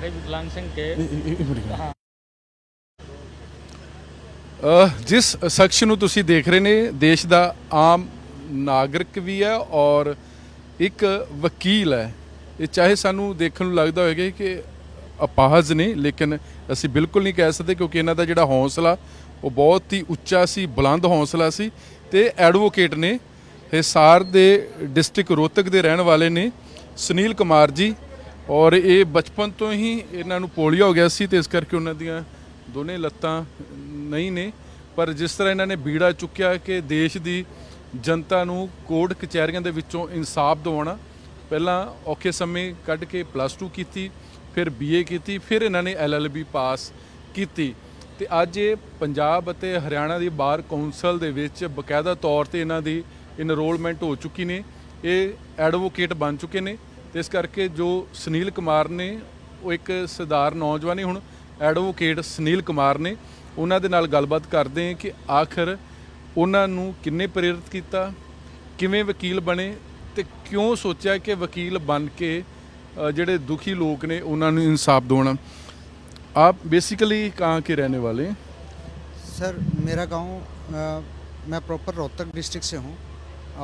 भाई विकलांग सिंह के हाँ ਜਿਸ ਸ਼ਖਸ ਨੂੰ ਤੁਸੀਂ ਦੇਖ ਰਹੇ ਨੇ ਦੇਸ਼ ਦਾ ਆਮ ਨਾਗਰਿਕ ਵੀ ਹੈ ਔਰ ਇੱਕ ਵਕੀਲ ਹੈ। ਇਹ ਚਾਹੇ ਸਾਨੂੰ ਦੇਖਣ ਨੂੰ ਲੱਗਦਾ ਹੋਵੇਗਾ ਕਿ ਅਪਾਹਜ ਨੇ, ਲੇਕਿਨ ਅਸੀਂ ਬਿਲਕੁਲ ਨਹੀਂ ਕਹਿ ਸਕਦੇ ਕਿਉਂਕਿ ਇਹਨਾਂ ਦਾ ਜਿਹੜਾ ਹੌਸਲਾ ਉਹ ਬਹੁਤ ਹੀ ਉੱਚਾ ਸੀ, ਬੁਲੰਦ ਹੌਸਲਾ ਸੀ। ਤੇ ਐਡਵੋਕੇਟ ਨੇ, ਹਿਸਾਰ ਦੇ ਡਿਸਟ੍ਰਿਕਟ ਰੋਹਤਕ ਦੇ ਰਹਿਣ ਵਾਲੇ ਨੇ ਸੁਨੀਲ ਕੁਮਾਰ ਜੀ। ਔਰ ਇਹ ਬਚਪਨ ਤੋਂ ਹੀ ਇਹਨਾਂ ਨੂੰ ਪੋਲੀਓ ਹੋ ਗਿਆ ਸੀ ਤੇ ਇਸ ਕਰਕੇ ਉਹਨਾਂ ਦੀਆਂ ਦੋਨੇ ਲੱਤਾਂ ਨਹੀਂ ਨੇ। ਪਰ ਜਿਸ ਤਰ੍ਹਾਂ ਇਹਨਾਂ ਨੇ ਬੀੜਾ ਚੁੱਕਿਆ ਕਿ ਦੇਸ਼ ਦੀ ਜਨਤਾ ਨੂੰ ਕੋਰਟ ਕਚਹਿਰੀਆਂ ਦੇ ਵਿੱਚੋਂ ਇਨਸਾਫ ਦਿਵਾਉਣਾ, ਪਹਿਲਾਂ ਔਖੇ ਸਮੇਂ ਕੱਢ ਕੇ +2 ਕੀਤੀ, ਫਿਰ BA ਕੀਤੀ, ਫਿਰ ਇਹਨਾਂ ਨੇ LLB ਪਾਸ ਕੀਤੀ। ਤੇ ਅੱਜ ਇਹ ਪੰਜਾਬ ਅਤੇ ਹਰਿਆਣਾ ਦੀ ਬਾਰ ਕੌਂਸਲ ਦੇ ਵਿੱਚ ਬਕਾਇਦਾ ਤੌਰ ਤੇ ਇਹਨਾਂ ਦੀ ਇਨਰੋਲਮੈਂਟ ਹੋ ਚੁੱਕੀ ਨੇ। ਇਹ ਐਡਵੋਕੇਟ ਬਣ ਚੁੱਕੇ ਨੇ। ਤੇ ਇਸ ਕਰਕੇ ਜੋ ਸੁਨੀਲ ਕੁਮਾਰ ਨੇ ਉਹ ਇੱਕ ਸਰਦਾਰ ਨੌਜਵਾਨ ਹੀ ਹੁਣ ਐਡਵੋਕੇਟ ਸੁਨੀਲ ਕੁਮਾਰ ਨੇ, ਉਹਨਾਂ ਦੇ ਨਾਲ ਗੱਲਬਾਤ ਕਰਦੇ ਹਾਂ ਕਿ ਆਖਰ ਉਹਨਾਂ ਨੂੰ ਕਿੰਨੇ ਪ੍ਰੇਰਿਤ ਕੀਤਾ, ਕਿਵੇਂ ਵਕੀਲ ਬਣੇ ਤੇ ਕਿਉਂ ਸੋਚਿਆ ਕਿ ਵਕੀਲ ਬਣ ਕੇ ਜਿਹੜੇ ਦੁਖੀ ਲੋਕ ਨੇ ਉਹਨਾਂ ਨੂੰ ਇਨਸਾਫ ਦਿਵਾਉਣਾ। आप बेसिकली कहाँ के रहने वाले हैं? सर मेरा गांव मैं प्रॉपर रोहतक डिस्ट्रिक्ट से हूँ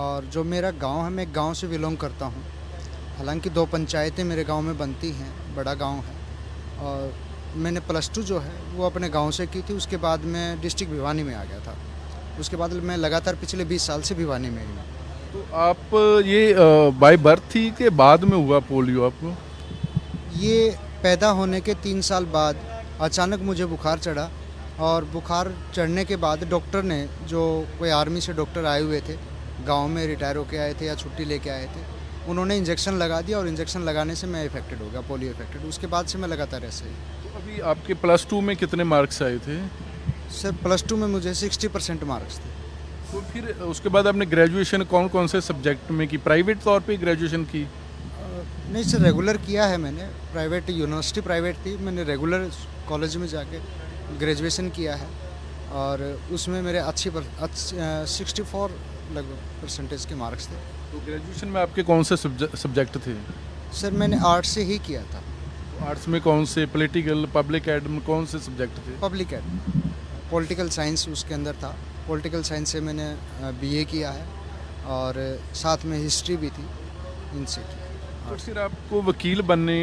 और जो मेरा गांव है मैं गांव से बिलोंग करता हूँ। हालांकि 2 पंचायतें मेरे गांव में बनती हैं, बड़ा गांव है। और मैंने +2 जो है वो अपने गांव से की थी। उसके बाद मैं डिस्ट्रिक्ट भिवानी में आ गया था। उसके बाद मैं लगातार पिछले 20 साल से भिवानी में ही हूँ। तो आप ये बाय बर्थ थी कि बाद में हुआ पोलियो आपको? ये पैदा होने के 3 साल बाद अचानक मुझे बुखार चढ़ा और बुखार चढ़ने के बाद डॉक्टर ने, जो कोई आर्मी से डॉक्टर आए हुए थे, गांव में रिटायर होके आए थे या छुट्टी लेके आए थे, उन्होंने इंजेक्शन लगा दिया और इंजेक्शन लगाने से मैं इफेक्टेड हो गया, पोलियो इफेक्टेड। उसके बाद से मैं लगातार ऐसे ही। तो अभी आपके +2 में कितने मार्क्स आए थे? सर +2 में मुझे 60% मार्क्स थे। तो फिर उसके बाद आपने ग्रेजुएशन कौन कौन से सब्जेक्ट में की? प्राइवेट तौर पे ग्रेजुएशन की? नहीं सर, रेगुलर किया है मैंने। प्राइवेट यूनिवर्सिटी प्राइवेट थी, मैंने रेगुलर कॉलेज में जाके ग्रेजुएशन किया है और उसमें मेरे 64 लगभग परसेंटेज के मार्क्स थे। तो ग्रेजुएशन में आपके कौन से सब्जेक्ट थे? सर मैंने आर्ट्स से ही किया था। आर्ट्स में कौन से? पॉलिटिकल, पब्लिक एड में कौन से सब्जेक्ट थे? पब्लिक एड, पॉलिटिकल साइंस उसके अंदर था। पॉलिटिकल साइंस से मैंने BA किया है और साथ में हिस्ट्री भी थी, इनसे की। तो फिर आपको वकील बनने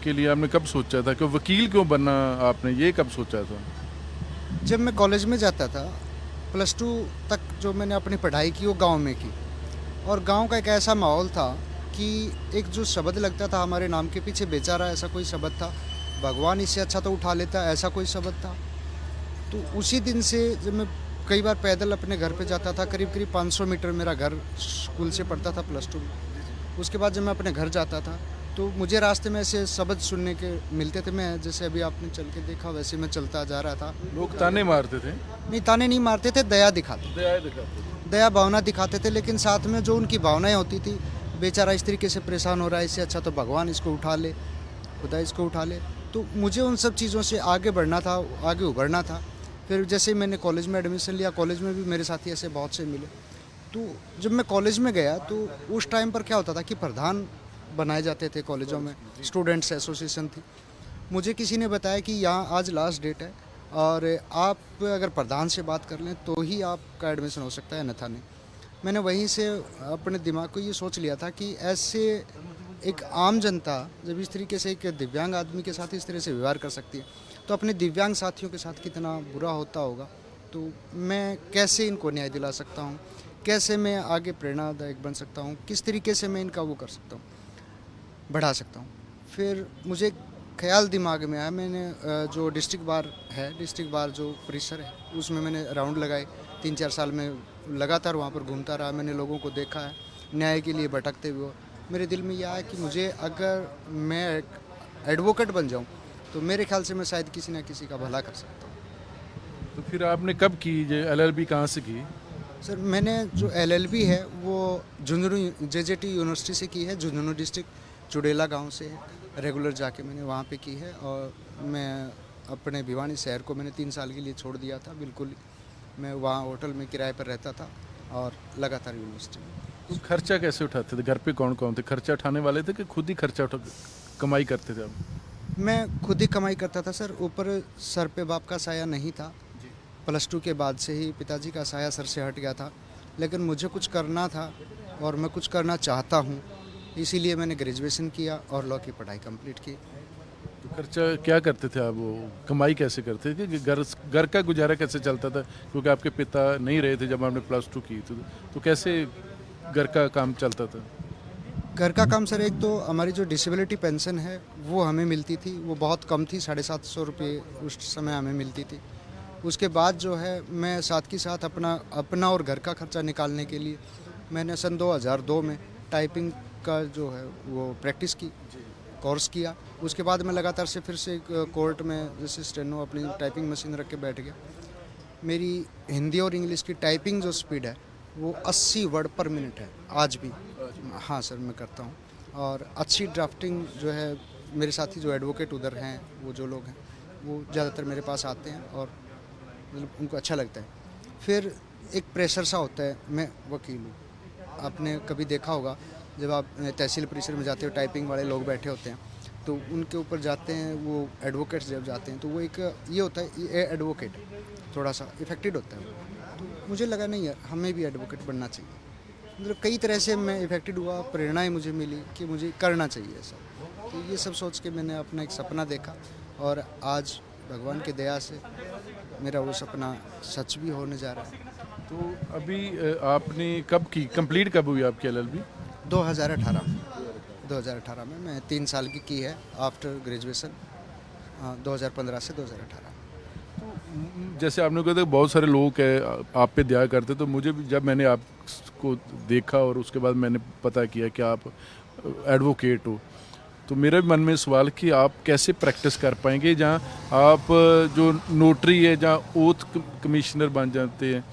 के लिए आपने कब सोचा था कि वकील क्यों बनना आपने, ये कब सोचा था? जब मैं कॉलेज में जाता था, +2 तक जो मैंने अपनी पढ़ाई की वो गांव में की। और गांव का एक ऐसा माहौल था कि एक जो शब्द लगता था हमारे नाम के पीछे बेचारा, ऐसा कोई शब्द था, भगवान इससे अच्छा तो उठा लेता, ऐसा कोई शब्द था। तो उसी दिन से जब मैं कई बार पैदल अपने घर पे जाता था, करीब करीब 500 मीटर मेरा घर स्कूल से पड़ता था +2 में। उसके बाद जब मैं अपने घर जाता था तो मुझे रास्ते में ऐसे शब्द सुनने के मिलते थे। मैं जैसे अभी आपने चल के देखा वैसे मैं चलता जा रहा था। लोग ताने मारते थे? नहीं, ताने नहीं मारते थे, दया दिखाते, दया भावना दिखाते थे। लेकिन साथ में जो उनकी भावनाएं होती थी, बेचारा इस तरीके से परेशान हो रहा है, इससे अच्छा तो भगवान इसको उठा ले, खुदा इसको उठा ले। तो मुझे उन सब चीज़ों से आगे बढ़ना था, आगे उभरना था। फिर जैसे मैंने कॉलेज में एडमिशन लिया, कॉलेज में भी मेरे साथी ऐसे बहुत से मिले। तो जब मैं कॉलेज में गया तो उस टाइम पर क्या होता था कि प्रधान बनाए जाते थे कॉलेजों में, स्टूडेंट्स एसोसिएशन थी। मुझे किसी ने बताया कि यहाँ आज लास्ट डेट है और आप अगर प्रधान से बात कर लें तो ही आपका एडमिशन हो सकता है, अन्यथा नहीं। मैंने वहीं से अपने दिमाग को ये सोच लिया था कि ऐसे एक आम जनता जब इस तरीके से एक दिव्यांग आदमी के साथ इस तरह से व्यवहार कर सकती है तो अपने दिव्यांग साथियों के साथ कितना बुरा होता होगा। तो मैं कैसे इनको न्याय दिला सकता हूँ, कैसे मैं आगे प्रेरणादायक बन सकता हूँ, किस तरीके से मैं इनका वो कर सकता हूँ, बढ़ा सकता हूँ। फिर मुझे ख्याल दिमाग में आया, मैंने जो डिस्ट्रिक्ट बार है, डिस्ट्रिक्ट बार जो परिसर है उसमें मैंने राउंड लगाए। 3-4 साल में लगातार वहाँ पर घूमता रहा, मैंने लोगों को देखा है न्याय के लिए भटकते हुए। मेरे दिल में यह आया कि मुझे अगर मैं एक एडवोकेट बन जाऊँ तो मेरे ख्याल से मैं शायद किसी न किसी का भला कर सकता हूँ। तो फिर आपने कब की? LLB कहाँ से की? सर मैंने जो LLB है वो झुंझुनू JJT यूनिवर्सिटी से की है, झुंझुनू डिस्ट्रिक्ट चुड़ेला गांव से है। रेगुलर जाके मैंने वहाँ पे की है और मैं अपने भिवानी शहर को मैंने 3 साल के लिए छोड़ दिया था। बिल्कुल मैं वहाँ होटल में किराए पर रहता था और लगातार यूनिवर्सिटी में। तो खर्चा कैसे उठाते थे? घर पे कौन कौन थे? खर्चा उठाने वाले थे कि खुद ही खर्चा उठा कमाई करते थे आप? मैं खुद ही कमाई करता था सर, ऊपर सर पे बाप का साया नहीं था। +2 के बाद से ही पिताजी का साया सर से हट गया था, लेकिन मुझे कुछ करना था और मैं कुछ करना चाहता हूँ, इसीलिए मैंने ग्रेजुएशन किया और लॉ की पढ़ाई कंप्लीट की। तो खर्चा क्या करते थे आप, वो कमाई कैसे करते थे कि घर का गुजारा कैसे चलता था, क्योंकि आपके पिता नहीं रहे थे जब आपने +2 की तो कैसे घर का काम चलता था? घर का काम सर, एक तो हमारी जो डिसेबिलिटी पेंशन है वो हमें मिलती थी, वो बहुत कम थी, 750 रुपये उस समय हमें मिलती थी। उसके बाद जो है मैं साथ के साथ अपना और घर का खर्चा निकालने के लिए मैंने सन 2002 में टाइपिंग का जो है वो प्रैक्टिस की, कोर्स किया। उसके बाद मैं लगातार से फिर से कोर्ट में जैसे स्टेनो अपनी टाइपिंग मशीन रख के बैठ गया। मेरी हिंदी और इंग्लिश की टाइपिंग जो स्पीड है वो 80 वर्ड पर मिनट है आज भी। हाँ सर, मैं करता हूँ। और अच्छी ड्राफ्टिंग जो है, मेरे साथी जो एडवोकेट उधर हैं, वो जो लोग हैं वो ज़्यादातर मेरे पास आते हैं और मतलब उनको अच्छा लगता है। फिर एक प्रेशर सा होता है, मैं वकील हूँ, आपने कभी देखा होगा जब आप तहसील परिसर में जाते हो, टाइपिंग वाले लोग बैठे होते हैं तो उनके ऊपर जाते हैं, वो एडवोकेट्स जब जाते हैं तो वो एक ये होता है, ये एडवोकेट थोड़ा सा इफेक्टेड होता है। तो मुझे लगा नहीं यार, हमें भी एडवोकेट बनना चाहिए। मतलब कई तरह से मैं इफेक्टेड हुआ, प्रेरणाएं मुझे मिली कि मुझे करना चाहिए ऐसा। तो ये सब सोच के मैंने अपना एक सपना देखा और आज भगवान की दया से मेरा वो सपना सच भी होने जा रहा है। तो अभी आपने कब की, कंप्लीट कब हुई आपकी LLB? 2018 में मैं 3 साल की है आफ्टर ग्रेजुएशन, 2015 से 2018। जैसे आपने कहा था बहुत सारे लोग आप पे दया करते, तो मुझे भी जब मैंने आपको देखा और उसके बाद मैंने पता किया कि आप एडवोकेट हो, तो मेरे मन में सवाल कि आप कैसे प्रैक्टिस कर पाएंगे जहाँ आप जो नोटरी है, जहाँ ओथ कमिश्नर बन जाते हैं,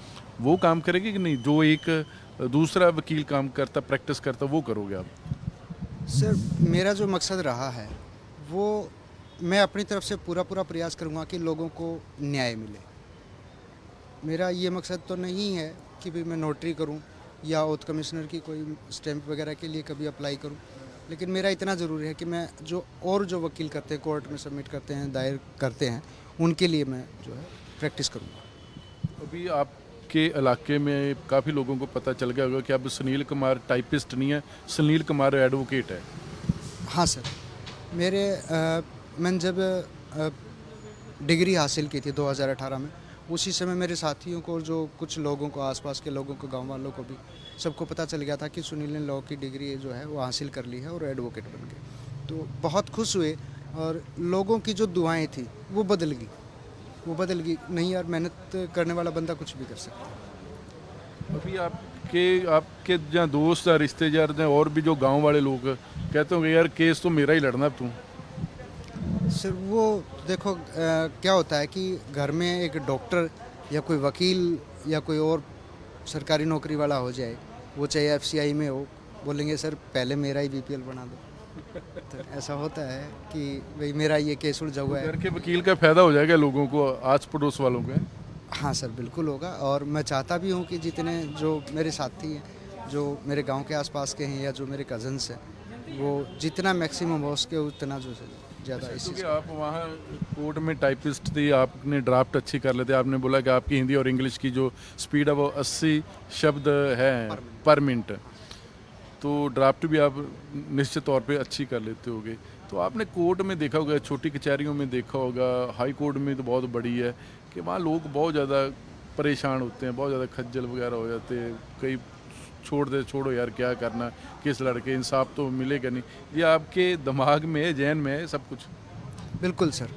वो काम करेंगे कि नहीं, जो एक दूसरा वकील काम करता, प्रैक्टिस करता, वो करोगे आप? सर, मेरा जो मकसद रहा है वो मैं अपनी तरफ से पूरा प्रयास करूँगा कि लोगों को न्याय मिले। मेरा ये मकसद तो नहीं है कि भाई मैं नोटरी करूँ या ओथ कमिश्नर की कोई स्टैंप वगैरह के लिए कभी अप्लाई करूँ, लेकिन मेरा इतना ज़रूरी है कि मैं जो वकील करते हैं, कोर्ट में सबमिट करते हैं, दायर करते हैं, उनके लिए मैं जो है प्रैक्टिस करूँगा। अभी आपके इलाके में काफ़ी लोगों को पता चल गया होगा कि अब सुनील कुमार टाइपिस्ट नहीं है, सुनील कुमार एडवोकेट है। हाँ सर, मैंने जब डिग्री हासिल की थी 2018 में, उसी समय मेरे साथियों को, जो कुछ लोगों को, आसपास के लोगों को, गांव वालों को भी सबको पता चल गया था कि सुनील ने लॉ की डिग्री जो है वो हासिल कर ली है और एडवोकेट बन गए। तो बहुत खुश हुए और लोगों की जो दुआएं थी वो बदल गई। नहीं यार, मेहनत करने वाला बंदा कुछ भी कर सकता है। अभी आपके जहाँ दोस्त या रिश्तेदार हैं और भी जो गांव वाले लोग कहते होंगे यार केस तो मेरा ही लड़ना तू। सर वो देखो क्या होता है कि घर में एक डॉक्टर या कोई वकील या कोई और सरकारी नौकरी वाला हो जाए, वो चाहे FCI में हो, बोलेंगे सर पहले मेरा ही BPL बना दो। तो ऐसा होता है कि भाई मेरा ये केस उलझा हुआ है। घर के वकील का फ़ायदा हो जाएगा लोगों को, आस पड़ोस वालों को। हाँ सर, बिल्कुल होगा। और मैं चाहता भी हूँ कि जितने जो मेरे साथी हैं, जो मेरे गांव के आसपास के हैं या जो मेरे कज़न्स हैं, वो जितना मैक्सिमम हो सके उतना जो ज़्यादा। क्योंकि आप वहाँ कोर्ट में टाइपिस्ट थी, आपने ड्राफ्ट अच्छी कर लेते, आपने बोला कि आपकी हिंदी और इंग्लिश की जो स्पीड है वो 80 शब्द है पर मिनट, तो ड्राफ्ट भी आप निश्चित तौर पे अच्छी कर लेते होगे। तो आपने कोर्ट में देखा होगा, छोटी कचहरियों में देखा होगा, हाई कोर्ट में तो बहुत बड़ी है कि वहाँ लोग बहुत ज़्यादा परेशान होते हैं, बहुत ज़्यादा खज्जल वगैरह हो जाते हैं, कई छोड़ो यार क्या करना, किस लड़के, इंसाफ तो मिलेगा नहीं। ये आपके दिमाग में है, जहन में है सब कुछ? बिल्कुल सर,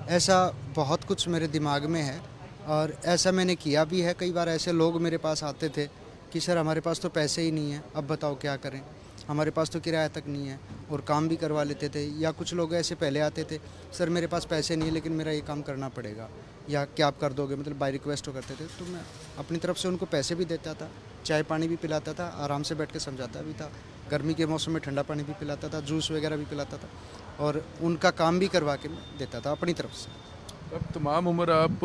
ऐसा बहुत कुछ मेरे दिमाग में है और ऐसा मैंने किया भी है। कई बार ऐसे लोग मेरे पास आते थे कि सर हमारे पास तो पैसे ही नहीं है, अब बताओ क्या करें, हमारे पास तो किराया तक नहीं है, और काम भी करवा लेते थे। या कुछ लोग ऐसे पहले आते थे, सर मेरे पास पैसे नहीं है लेकिन मेरा ये काम करना पड़ेगा, या क्या आप कर दोगे, मतलब बाय रिक्वेस्ट हो करते थे। तो मैं अपनी तरफ से उनको पैसे भी देता था, चाय पानी भी पिलाता था, आराम से बैठ के समझाता भी था, गर्मी के मौसम में ठंडा पानी भी पिलाता था, जूस वगैरह भी पिलाता था, और उनका काम भी करवा के मैं देता था अपनी तरफ से। अब तमाम उम्र आप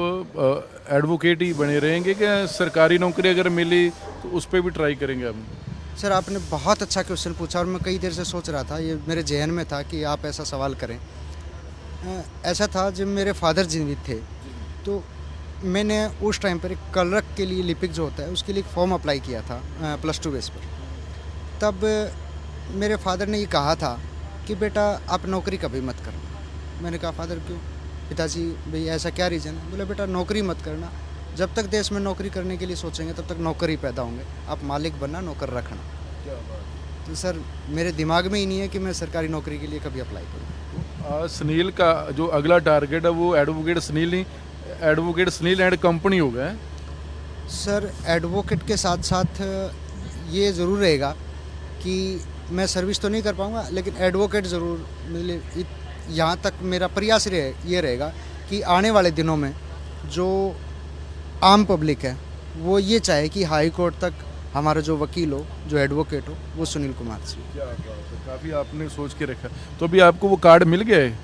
एडवोकेट ही बने रहेंगे क्या? सरकारी नौकरी अगर मिली तो उस पर भी ट्राई करेंगे आप? सर आपने बहुत अच्छा क्वेश्चन पूछा और मैं कई देर से सोच रहा था, ये मेरे जहन में था कि आप ऐसा सवाल करें। ऐसा था जब मेरे फादर जीवित थे तो मैंने उस टाइम पर एक क्लर्क के लिए लिपिक जो होता है उसके लिए एक फॉर्म अप्लाई किया था +2 बेस पर। तब मेरे फादर ने ये कहा था कि बेटा आप नौकरी कभी मत करना। मैंने कहा फादर क्यों? पिताजी भाई ऐसा क्या रीज़न है? बोले बेटा नौकरी मत करना, जब तक देश में नौकरी करने के लिए सोचेंगे तब तक नौकर ही पैदा होंगे, आप मालिक बनना नौकर रखना। तो सर मेरे दिमाग में ही नहीं है कि मैं सरकारी नौकरी के लिए कभी अप्लाई करूँ। सुनील का जो अगला टारगेट है वो एडवोकेट सुनील नहीं, एडवोकेट सुनील एंड कंपनी हो गया है। सर एडवोकेट के साथ साथ ये ज़रूर रहेगा कि मैं सर्विस तो नहीं कर पाऊँगा लेकिन एडवोकेट ज़रूर, मतलब यहाँ तक मेरा प्रयास ये रहेगा कि आने वाले दिनों में जो आम पब्लिक है वो ये चाहे कि हाई कोर्ट तक हमारा जो वकील हो, जो एडवोकेट हो, वो सुनील कुमार सिंह। क्या बात है, काफ़ी आपने सोच के रखा। तो अभी आपको वो कार्ड मिल गया है?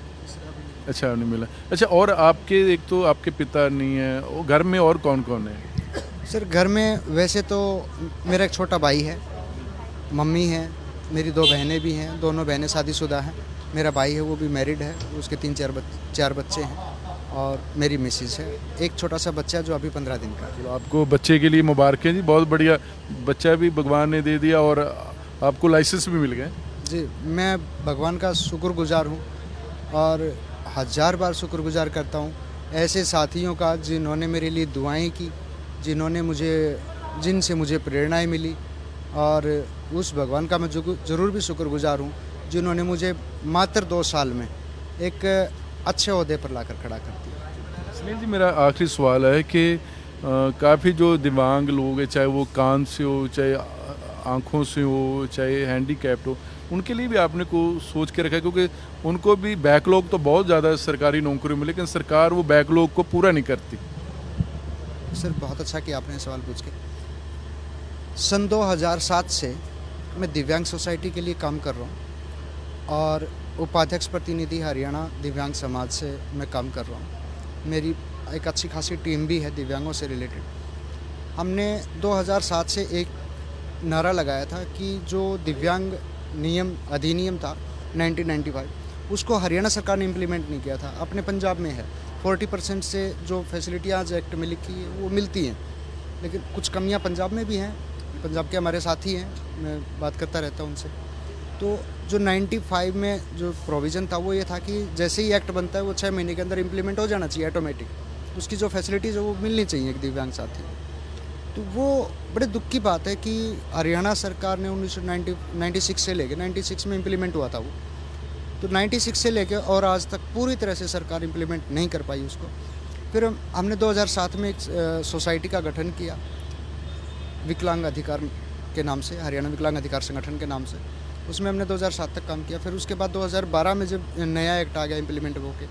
अच्छा नहीं मिला। अच्छा, और आपके एक तो आपके पिता नहीं है, वो घर में और कौन कौन है? सर घर में वैसे तो मेरा एक छोटा भाई है, मम्मी है, मेरी 2 बहनें भी हैं, दोनों बहनें शादीशुदा हैं। मेरा भाई है वो भी मैरिड है, उसके 3-4 बच्चे हैं और मेरी मिसेस है। एक छोटा सा बच्चा है जो अभी 15 दिन का है। चलो आपको बच्चे के लिए मुबारकें जी, बहुत बढ़िया बच्चा भी भगवान ने दे दिया और आपको लाइसेंस भी मिल गए। जी मैं भगवान का शुक्रगुजार हूँ और 1000 बार शुक्रगुजार करता हूँ ऐसे साथियों का जिन्होंने मेरे लिए दुआएं की, जिनसे मुझे प्रेरणाएं मिली, और उस भगवान का मैं ज़रूर भी शुक्रगुजार हूँ जिन्होंने मुझे मात्र 2 साल में एक अच्छे ओहदे पर लाकर खड़ा कर दिया। सुनील जी, मेरा आखिरी सवाल है कि काफ़ी जो दिव्यांग लोग हैं, चाहे वो कान से हो, चाहे आँखों से हो, चाहे हैंडीकैप्ड हो, उनके लिए भी आपने को सोच के रखा है? क्योंकि उनको भी बैकलॉग तो बहुत ज़्यादा है सरकारी नौकरियों में, लेकिन सरकार वो बैकलॉग को पूरा नहीं करती। सर बहुत अच्छा कि आपने सवाल पूछ के। सन 2007 से मैं दिव्यांग सोसाइटी के लिए काम कर रहा हूँ और उपाध्यक्ष प्रतिनिधि हरियाणा दिव्यांग समाज से मैं काम कर रहा हूँ। मेरी एक अच्छी खासी टीम भी है दिव्यांगों से रिलेटेड। हमने 2007 से एक नारा लगाया था कि जो दिव्यांग अधिनियम था 1995, उसको हरियाणा सरकार ने इम्प्लीमेंट नहीं किया था। अपने पंजाब में है 40% से जो फैसिलिटियाँ आज एक्ट में लिखी है वो मिलती हैं, लेकिन कुछ कमियाँ पंजाब में भी हैं। पंजाब के हमारे साथी हैं, मैं बात करता रहता हूँ उनसे। तो जो 95 में जो प्रोविज़न था वो ये था कि जैसे ही एक्ट बनता है वो 6 महीने के अंदर इम्प्लीमेंट हो जाना चाहिए ऑटोमेटिक, उसकी जो फैसिलिटीज़ है वो मिलनी चाहिए एक दिव्यांग साथी। तो वो बड़े दुख की बात है कि हरियाणा सरकार ने 1996 से लेके 96 में इम्प्लीमेंट हुआ था वो, तो 96 से लेके और आज तक पूरी तरह से सरकार इम्प्लीमेंट नहीं कर पाई उसको। फिर हमने 2007 में एक सोसाइटी का गठन किया विकलांग अधिकार के नाम से, हरियाणा विकलांग अधिकार संगठन के नाम से। उसमें हमने 2007 तक काम किया। फिर उसके बाद 2012 में जब नया एक्ट आ गया इम्प्लीमेंट होके,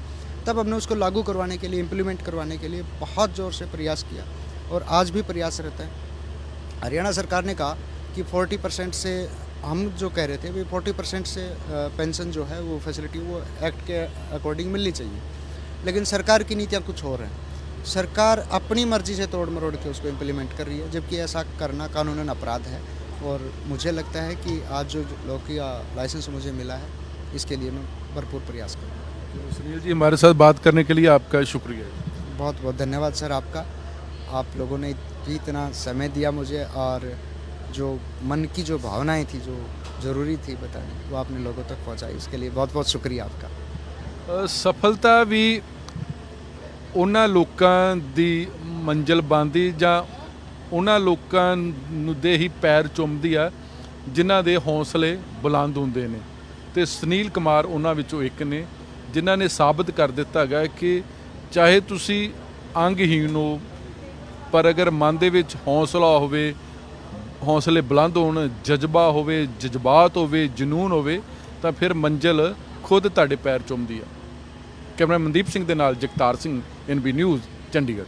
तब हमने उसको लागू करवाने के लिए, इम्प्लीमेंट करवाने के लिए बहुत ज़ोर से प्रयास किया और आज भी प्रयास रहता है। हरियाणा सरकार ने कहा कि 40% से, हम जो कह रहे थे भाई 40% से पेंशन जो है वो फैसिलिटी वो एक्ट के अकॉर्डिंग मिलनी चाहिए, लेकिन सरकार की नीतियाँ कुछ और हैं। सरकार अपनी मर्जी से तोड़ मरोड़ के उसको इम्प्लीमेंट कर रही है, जबकि ऐसा करना कानूनन अपराध है। और मुझे लगता है कि आज जो लौकी का लाइसेंस मुझे मिला है इसके लिए मैं भरपूर प्रयास करूँगा। सुनील जी, हमारे साथ बात करने के लिए आपका शुक्रिया। बहुत बहुत धन्यवाद सर आपका। आप लोगों ने भी इतना समय दिया मुझे और जो मन की जो भावनाएं थी, जो ज़रूरी थी बताने, वो आपने लोगों तक पहुंचाई, इसके लिए बहुत बहुत शुक्रिया आपका। सफलता भी ਉਹਨਾਂ ਲੋਕਾਂ ਦੀ ਮੰਜ਼ਿਲ ਬਣਦੀ ਜਾਂ ਉਹਨਾਂ ਲੋਕਾਂ ਨੂੰ ਦੇ ਹੀ ਪੈਰ ਚੁੰਮਦੀ ਆ ਜਿਨ੍ਹਾਂ ਦੇ ਹੌਸਲੇ ਬੁਲੰਦ ਹੁੰਦੇ ਨੇ, ਤੇ ਸੁਨੀਲ ਕੁਮਾਰ ਉਹਨਾਂ ਵਿੱਚੋਂ ਇੱਕ ਨੇ ਜਿਨ੍ਹਾਂ ਨੇ ਸਾਬਤ ਕਰ ਦਿੱਤਾ ਹੈਗਾ ਕਿ ਚਾਹੇ ਤੁਸੀਂ ਅੰਗਹੀਣ ਹੋ, ਪਰ ਅਗਰ ਮਨ ਦੇ ਵਿੱਚ ਹੌਸਲਾ ਹੋਵੇ, ਹੌਸਲੇ ਬੁਲੰਦ ਹੋਣ, ਜਜ਼ਬਾ ਹੋਵੇ, ਜਜ਼ਬਾਤ ਹੋਵੇ, ਜਨੂਨ ਹੋਵੇ, ਤਾਂ ਫਿਰ ਮੰਜ਼ਿਲ ਖੁਦ ਤੁਹਾਡੇ ਪੈਰ ਚੁੰਮਦੀ ਆ। ਕੈਮਰਾ ਮਨਦੀਪ ਸਿੰਘ ਦੇ ਨਾਲ ਜਗਤਾਰ ਸਿੰਘ, NB ਨਿਊਜ਼, ਚੰਡੀਗੜ੍ਹ।